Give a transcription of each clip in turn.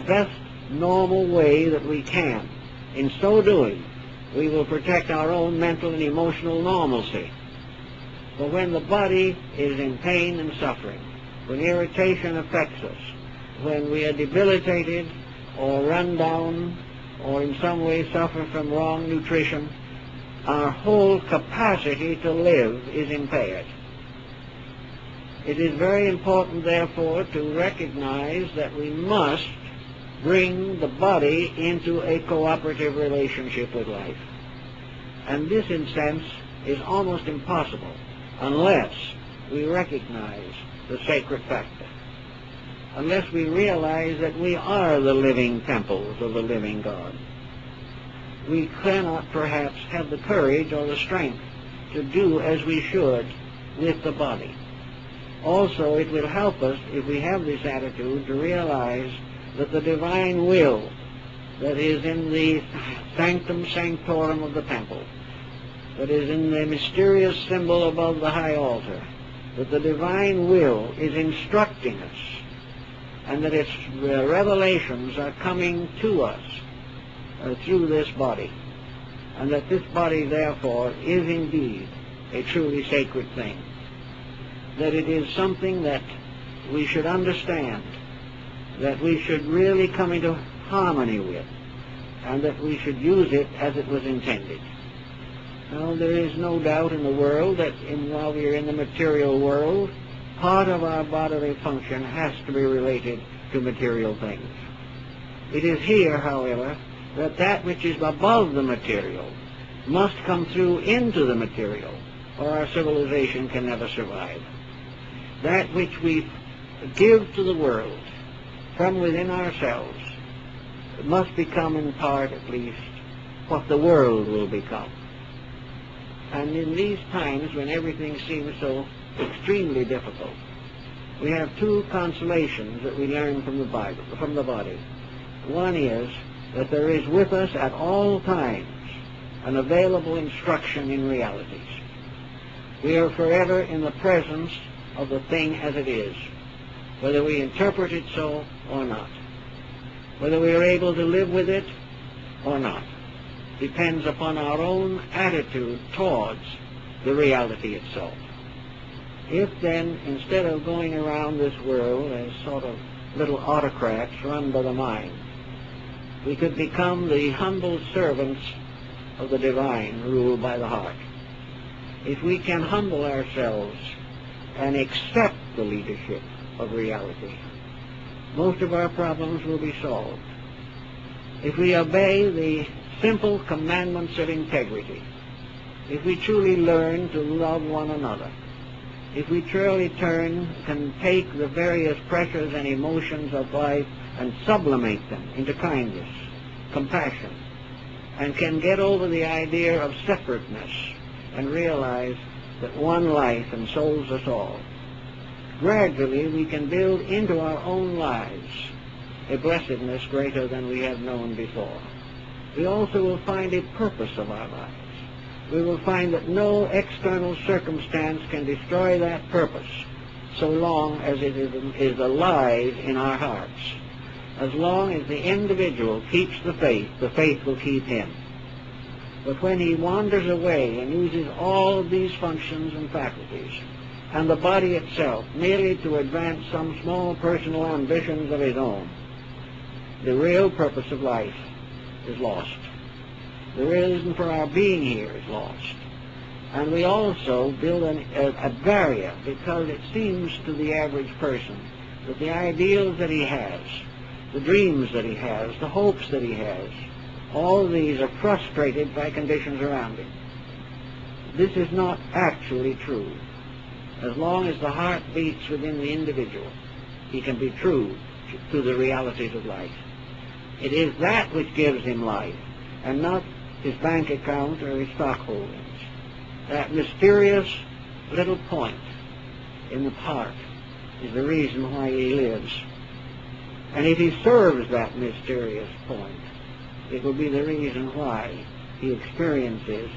best normal way that we can. In so doing, we will protect our own mental and emotional normalcy. But when the body is in pain and suffering, when irritation affects us, when we are debilitated or run down or in some way suffer from wrong nutrition, our whole capacity to live is impaired. It is very important, therefore, to recognize that we must bring the body into a cooperative relationship with life. And this, in a sense, is almost impossible unless we recognize the sacred factor, unless we realize that we are the living temples of the living God. We cannot perhaps have the courage or the strength to do as we should with the body. Also, it will help us, if we have this attitude, to realize that the divine will that is in the sanctum sanctorum of the temple, that is in the mysterious symbol above the high altar, that the divine will is instructing us, and that its revelations are coming to us through this body, and that this body, therefore, is indeed a truly sacred thing, that it is something that we should understand, that we should really come into harmony with, and that we should use it as it was intended. Now, there is no doubt in the world that while we are in the material world, part of our bodily function has to be related to material things. It is here, however, that that which is above the material must come through into the material, or our civilization can never survive. That which we give to the world from within ourselves must become, in part at least, what the world will become. And in these times when everything seems so extremely difficult, we have two consolations that we learn from the Bible, from the body. One is that there is with us at all times an available instruction in realities. We are forever in the presence of the thing as it is, whether we interpret it so or not. Whether we are able to live with it or not depends upon our own attitude towards the reality itself. If then, instead of going around this world as sort of little autocrats run by the mind, we could become the humble servants of the divine ruled by the heart. If we can humble ourselves and accept the leadership of reality, most of our problems will be solved. If we obey the simple commandments of integrity, if we truly learn to love one another, if we truly can take the various pressures and emotions of life and sublimate them into kindness, compassion, and can get over the idea of separateness and realize that one life ensouls us all, gradually we can build into our own lives a blessedness greater than we have known before. We also will find a purpose of our lives. We will find that no external circumstance can destroy that purpose so long as it is alive in our hearts. As long as the individual keeps the faith will keep him. But when he wanders away and uses all of these functions and faculties, and the body itself merely to advance some small personal ambitions of his own, the real purpose of life is lost. The reason for our being here is lost. And we also build a barrier, because it seems to the average person that the ideals that he has, the dreams that he has, the hopes that he has, all these are frustrated by conditions around him. This is not actually true. As long as the heart beats within the individual, he can be true to the realities of life. It is that which gives him life, and not his bank account or his stock holdings. That mysterious little point in the heart is the reason why he lives. And if he serves that mysterious point, it will be the reason why he experiences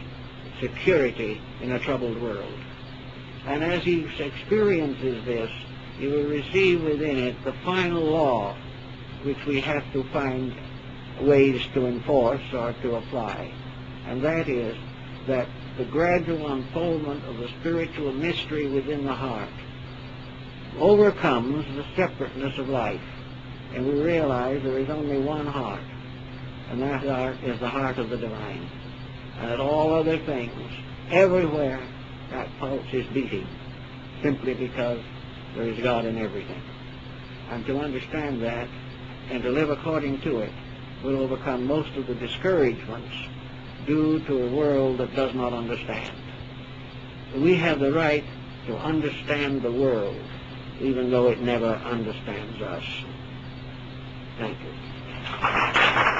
security in a troubled world. And as he experiences this, he will receive within it the final law which we have to find ways to enforce or to apply, and that is that the gradual unfoldment of the spiritual mystery within the heart overcomes the separateness of life, and we realize there is only one heart, and that heart is the heart of the divine, and that all other things, everywhere, that pulse is beating, simply because there is God in everything. And to understand that and to live according to it will overcome most of the discouragements due to a world that does not understand. We have the right to understand the world, even though it never understands us. Thank you.